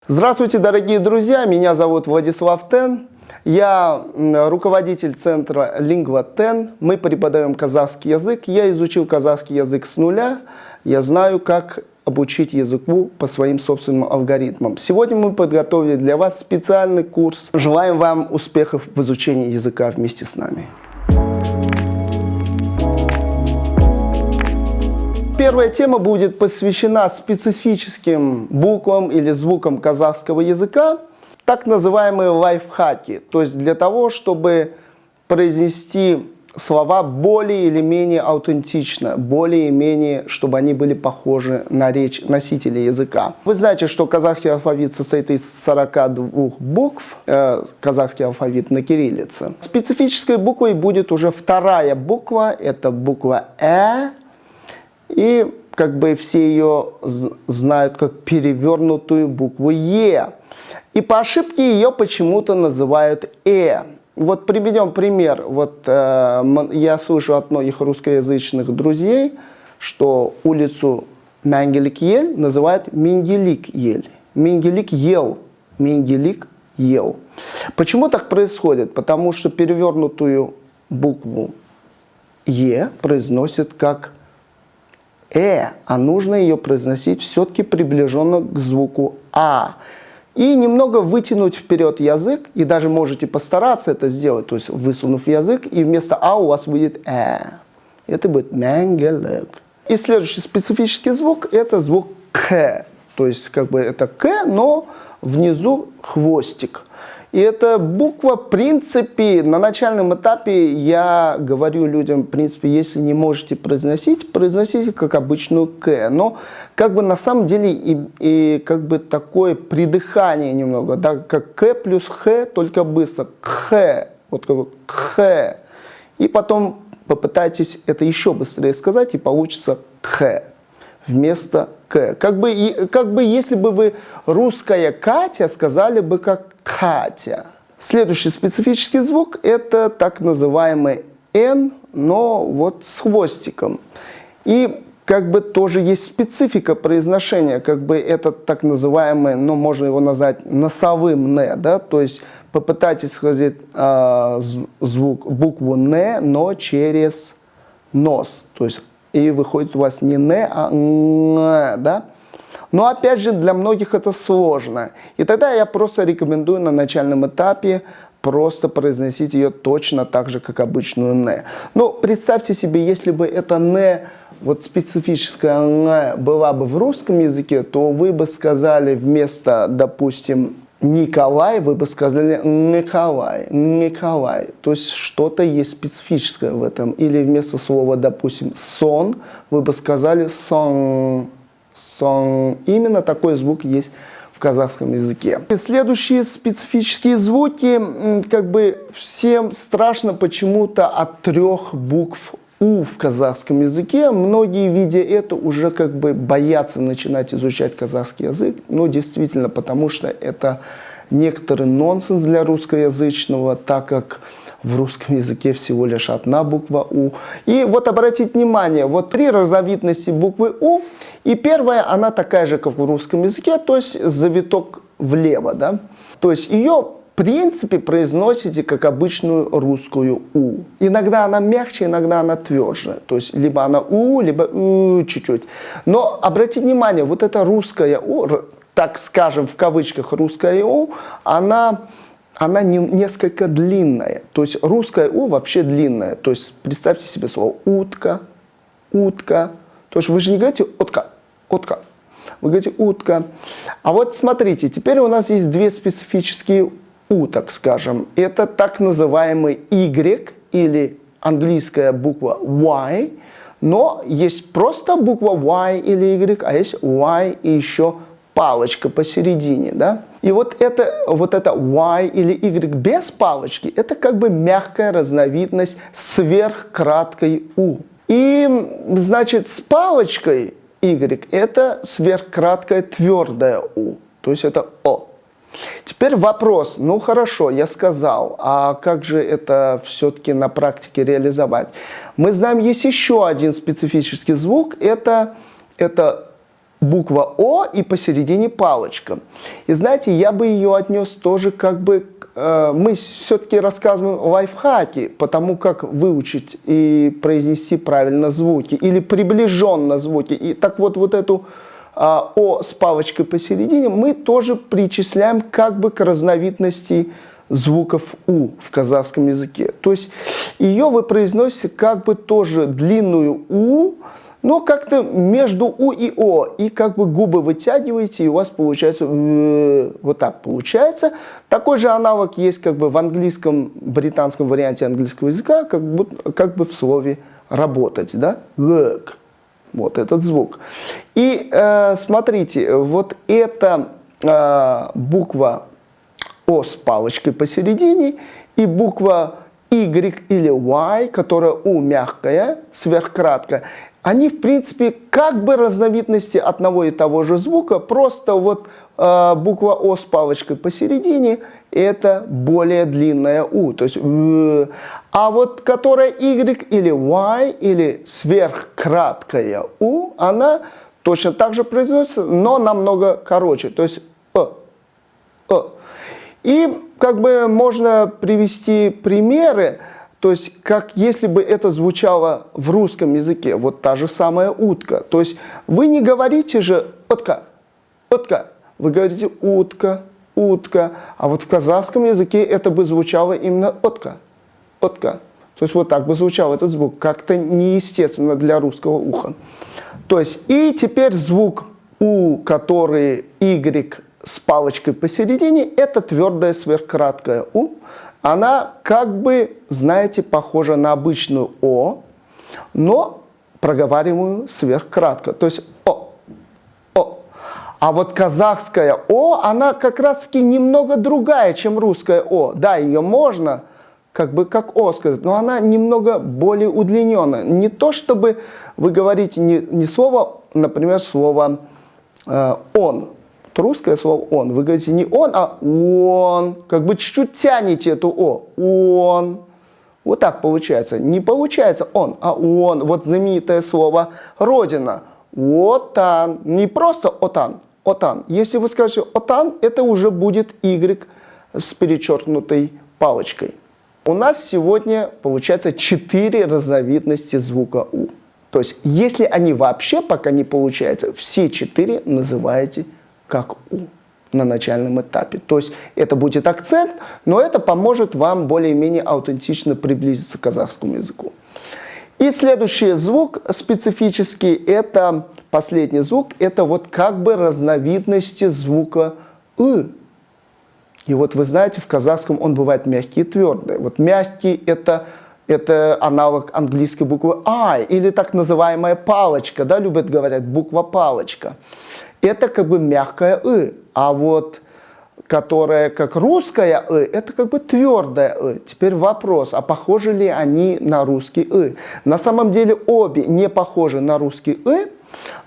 Здравствуйте, дорогие друзья! Меня зовут Владислав Тен. Я руководитель центра Lingua Ten. Мы преподаем казахский язык. Я изучил казахский язык с нуля. Я знаю, как обучить языку по своим собственным алгоритмам. Сегодня мы подготовили для вас специальный курс. Желаем вам успехов в изучении языка вместе с нами. Первая тема будет посвящена специфическим буквам или звукам казахского языка, так называемые лайфхаки. То есть для того, чтобы произнести слова более или менее аутентично, более или менее, чтобы они были похожи на речь носителя языка. Вы знаете, что казахский алфавит состоит из 42 букв, казахский алфавит на кириллице. Специфической буквой будет уже вторая буква, это буква «э». И как бы все ее знают как перевернутую букву «е». И по ошибке ее почему-то называют «э». Вот приведем пример. Вот я слышу от многих русскоязычных друзей, что улицу Менгелик-Ель называют Менгелик-Ель. Менгелик-Ел. Менгелик-Ел. Почему так происходит? Потому что перевернутую букву «е» произносят как а нужно ее произносить все-таки приближенно к звуку А. И немного вытянуть вперед язык, и даже можете постараться это сделать, то есть высунув язык, и вместо А у вас будет Это будет Менгелек. И следующий специфический звук – это звук К. То есть как бы это К, но внизу хвостик. И эта буква, в принципе, на начальном этапе я говорю людям, в принципе, если не можете произносить, произносите как обычную К. Но как бы на самом деле и как бы такое придыхание немного, да, как К плюс Х, только быстро. Х, вот как бы Х. И потом попытайтесь это еще быстрее сказать, и получится Х вместо К. Как бы если бы вы русская Катя, сказали бы как Катя. Следующий специфический звук – это так называемый Н, но вот с хвостиком. И как бы тоже есть специфика произношения, как бы это так называемый, ну можно его назвать носовым Н, да, то есть попытайтесь сказать звук, букву Н, но через нос, то есть и выходит у вас не Н, а Н, да. Но опять же, для многих это сложно. И тогда я просто рекомендую на начальном этапе просто произносить ее точно так же, как обычную «н». Но представьте себе, если бы эта «н», вот специфическая «н» была бы в русском языке, то вы бы сказали вместо, допустим, Николай, вы бы сказали Николай, Николай. То есть что-то есть специфическое в этом. Или вместо слова, допустим, сон, вы бы сказали сон. Сон. Именно такой звук есть в казахском языке. И следующие специфические звуки, как бы всем страшно почему-то от 3 букв У в казахском языке. Многие, видя это, уже как бы боятся начинать изучать казахский язык. Но действительно, потому что это некоторый нонсенс для русскоязычного, так как в русском языке всего лишь 1 буква У. И вот обратите внимание, вот 3 разновидности буквы У. И первая, она такая же, как в русском языке, то есть завиток влево, да. То есть ее в принципе произносите как обычную русскую У. Иногда она мягче, иногда она тверже. То есть либо она У, либо У чуть-чуть. Но обратите внимание, вот эта русская У, так скажем в кавычках русская У, она несколько длинная. То есть русская У вообще длинная. То есть представьте себе слово утка, утка. То есть вы же не говорите утка, утка. Вы говорите утка. А вот смотрите, теперь у нас есть 2 специфические У, так скажем. Это так называемый Y или английская буква Y. Но есть просто буква Y или Y, а есть Y и еще палочка посередине, да? И вот это Y или Y без палочки, это как бы мягкая разновидность сверхкраткой У. И, значит, с палочкой Y это сверхкраткая твердая У, то есть это О. Теперь вопрос, ну хорошо, я сказал, а как же это все-таки на практике реализовать? Мы знаем, есть еще один специфический звук, это буква О и посередине палочка. И знаете, я бы ее отнес тоже как бы... Мы все-таки рассказываем лайфхаки по тому, как выучить и произнести правильно звуки, или приближенно звуки. И так вот, вот эту О с палочкой посередине мы тоже причисляем как бы к разновидности звуков У в казахском языке. То есть ее вы произносите как бы тоже длинную У, но как-то между У и О. И как бы губы вытягиваете, и у вас получается вот так получается. Такой же аналог есть как бы в английском, британском варианте английского языка, как бы в слове «работать». Да? Work. Вот этот звук. И смотрите, вот эта буква О с палочкой посередине и буква Y или Y, которая У мягкая, сверхкраткая, они, в принципе, как бы разновидности одного и того же звука, просто вот буква О с палочкой посередине – это более длинная У. То есть, а вот которая Y или Y или сверхкраткая У, она точно так же произносится, но намного короче. То есть И как бы можно привести примеры, то есть как если бы это звучало в русском языке, вот та же самая утка. То есть вы не говорите же «утка», «утка», вы говорите «утка», «утка», а вот в казахском языке это бы звучало именно «утка», «утка». То есть вот так бы звучал этот звук, как-то неестественно для русского уха. То есть и теперь звук У, который Y с палочкой посередине, это твердая сверхкраткая У. Она как бы, знаете, похожа на обычную О, но проговариваемую сверхкратко. То есть О, О. А вот казахская О, она как раз-таки немного другая, чем русская О. Да, ее можно как бы как О сказать, но она немного более удлиненная. Не то, чтобы вы говорите не слово, например, слово «он». Русское слово «он». Вы говорите не «он», а «он». Как бы чуть-чуть тянете эту «о». «Он». Вот так получается. Не получается «он», а «он». Вот знаменитое слово «родина». «Отан». Не просто «отан», «отан». Если вы скажете «отан», это уже будет «y» с перечеркнутой палочкой. У нас сегодня получается 4 разновидности звука «у». То есть, если они вообще пока не получаются, все 4 называете как У на начальном этапе. То есть это будет акцент, но это поможет вам более-менее аутентично приблизиться к казахскому языку. И следующий звук специфический, это последний звук, это вот как бы разновидности звука «ы». И вот вы знаете, в казахском он бывает мягкий и твердый. Вот мягкий это аналог английской буквы I, или так называемая палочка, да, любят говорить, буква палочка. Это как бы мягкая «ы», а вот которая как русская «ы», это как бы твердая «ы». Теперь вопрос, а похожи ли они на русский «ы»? На самом деле обе не похожи на русский «ы»,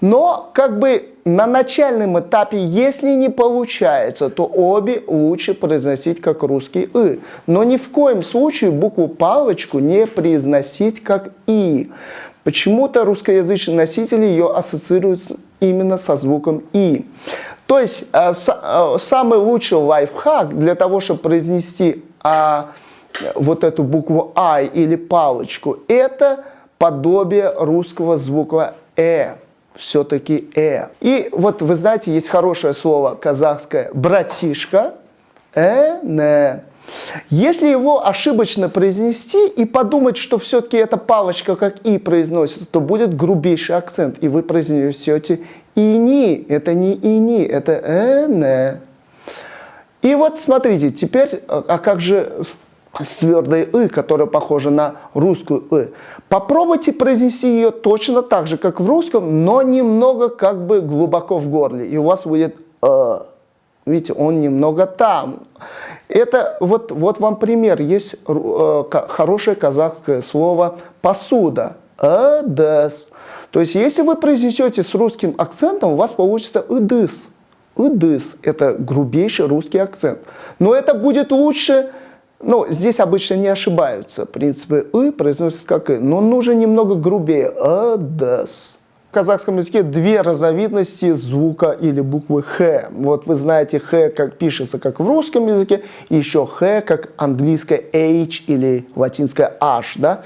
но как бы на начальном этапе, если не получается, то обе лучше произносить как русский «ы». Но ни в коем случае букву палочку не произносить как «и». Почему-то русскоязычные носители ее ассоциируют именно со звуком «и». То есть самый лучший лайфхак для того, чтобы произнести вот эту букву «ай» или палочку, это подобие русского звука «э». Все-таки «э». И вот вы знаете, есть хорошее слово казахское «братишка», «не». Если его ошибочно произнести и подумать, что все-таки эта палочка как «и» произносится, то будет грубейший акцент, и вы произнесете «ини». Это не «ини», это «не». И вот смотрите, теперь, а как же с твердой «ы», которая похожа на русскую «ы»? Попробуйте произнести ее точно так же, как в русском, но немного как бы глубоко в горле, и у вас будет «э». Видите, он немного там. Это вот вам пример. Есть хорошее казахское слово «посуда». «Ыдыс». То есть, если вы произнесете с русским акцентом, у вас получится «ыдыс». «Ыдыс» – это грубейший русский акцент. Но это будет лучше, ну, здесь обычно не ошибаются. В принципе, «ы» произносится как «и», но нужно немного грубее. «Ыдыс». казахском языке две разновидности звука или буквы Х. Вот вы знаете, Х как пишется как в русском языке, и еще Х как английское H или латинское H. Да?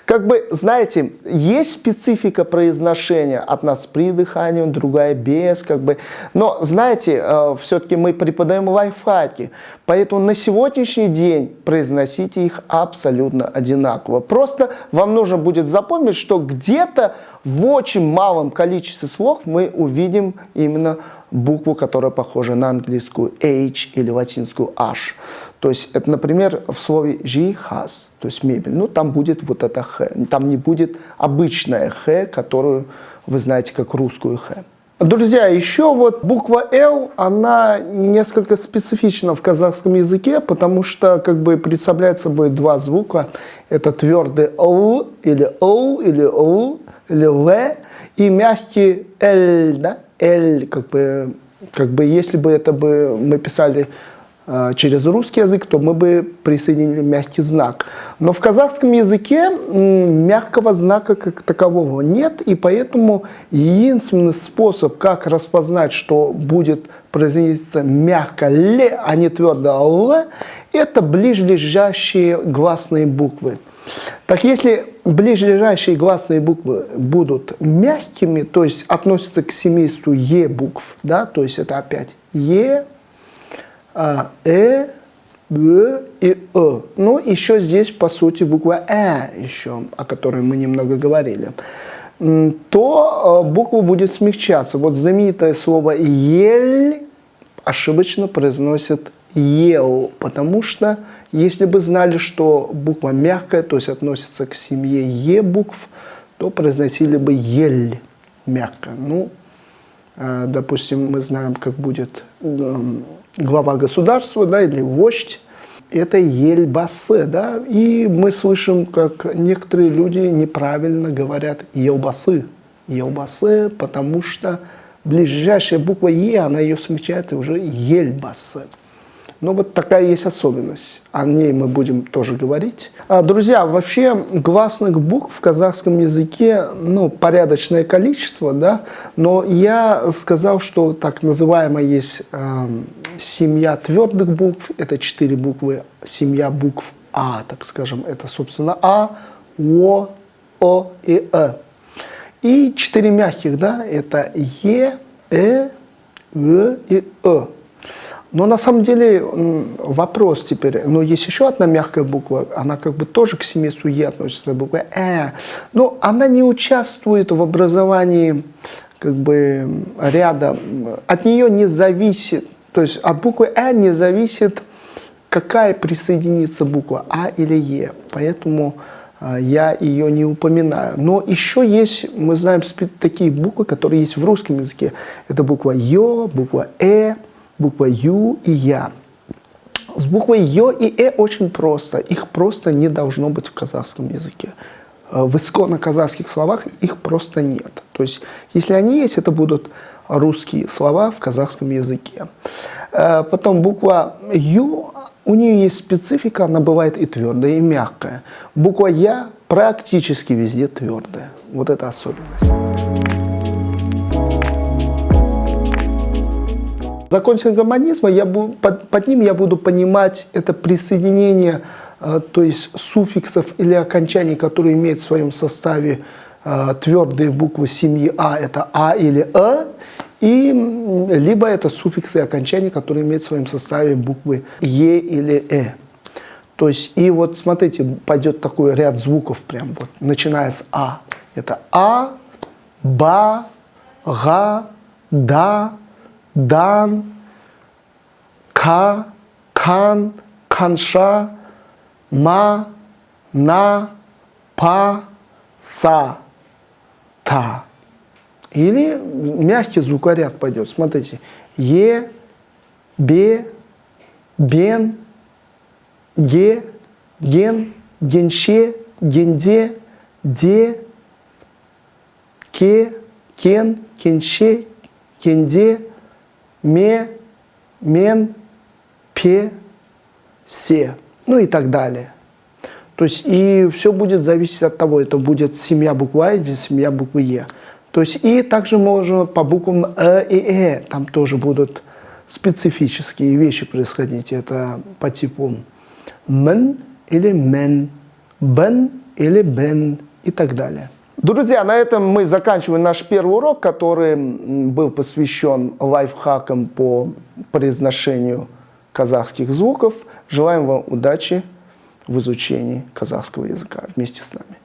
Как бы, знаете, есть специфика произношения. Одна с придыханием, другая без. Как бы. Но, знаете, все-таки мы преподаем лайфхаки. Поэтому на сегодняшний день произносите их абсолютно одинаково. Просто вам нужно будет запомнить, что где-то в очень малом количестве слов мы увидим именно букву, которая похожа на английскую H или латинскую H. То есть это, например, в слове жихаз, то есть мебель. Ну, там будет вот это Х. Там не будет обычная Х, которую вы знаете как русскую Х. Друзья, еще вот буква Л, она несколько специфична в казахском языке, потому что как бы представляет собой два звука. Это твердый Л или Л или Л или Л и мягкий Л, да? Л, как бы если бы это бы мы писали через русский язык, то мы бы присоединили мягкий знак. Но в казахском языке мягкого знака как такового нет, и поэтому единственный способ, как распознать, что будет произноситься мягко «л», а не твердо «л», это ближлежащие гласные буквы. Так если ближлежащие гласные буквы будут мягкими, то есть относятся к семейству Е букв, да, то есть это опять Е, Б и Э. Ну, еще здесь, по сути, буква еще, о которой мы немного говорили, то буква будет смягчаться. Вот знаменитое слово «ель» ошибочно произносит «ел», потому что если бы знали, что буква мягкая, то есть относится к семье Е букв, то произносили бы «ель» мягко. Ну, допустим, мы знаем, как будет глава государства, да, или вождь, это Ельбасы, да, и мы слышим, как некоторые люди неправильно говорят Елбасы, Елбасы, потому что ближайшая буква Е, она ее смягчает, и уже Ельбасы. Но вот такая есть особенность, о ней мы будем тоже говорить. Друзья, вообще гласных букв в казахском языке, ну, порядочное количество, да, но я сказал, что так называемая есть семья твердых букв, это 4 буквы, семья букв А, так скажем, это, собственно, А, О, О и Э. И 4 мягких, да, это Е, В и Э. Но на самом деле вопрос теперь, но есть еще одна мягкая буква, она как бы тоже к семейству Е относится, буква но она не участвует в образовании как бы ряда, от нее не зависит, то есть от буквы не зависит, какая присоединится буква А или Е, поэтому я ее не упоминаю. Но еще есть, мы знаем такие буквы, которые есть в русском языке, это буква Ё, буква буква Ю и Я. С буквой Ё и очень просто. Их просто не должно быть в казахском языке. В исконно казахских словах их просто нет. То есть, если они есть, это будут русские слова в казахском языке. Потом буква Ю, у нее есть специфика, она бывает и твердая, и мягкая. Буква Я практически везде твердая. Вот это особенность. Закон синхронизма, под ним я буду понимать это присоединение, то есть суффиксов или окончаний, которые имеют в своем составе твердые буквы семьи А, это А или и либо это суффиксы и окончания, которые имеют в своем составе буквы Е или То есть, и вот смотрите, пойдет такой ряд звуков, прям вот, начиная с А. Это А, Ба, Га, Да, Дан, Ка, Кан, Канша, Ма, На, Па, Са, Та. Или мягкий звукоряд пойдет. Смотрите. Е, Бе, Бен, Ге, Ген, Генше, Генде, Де, Ке, Кен, Кенше, Кенде, Ме, Мен, Пе, Се. Ну и так далее. То есть и все будет зависеть от того, это будет семья буквы А или семья буквы Е. То есть и также можно по буквам и там тоже будут специфические вещи происходить. Это по типу мен или мен, бен или бен и так далее. Друзья, на этом мы заканчиваем наш первый урок, который был посвящен лайфхакам по произношению казахских звуков. Желаем вам удачи в изучении казахского языка вместе с нами.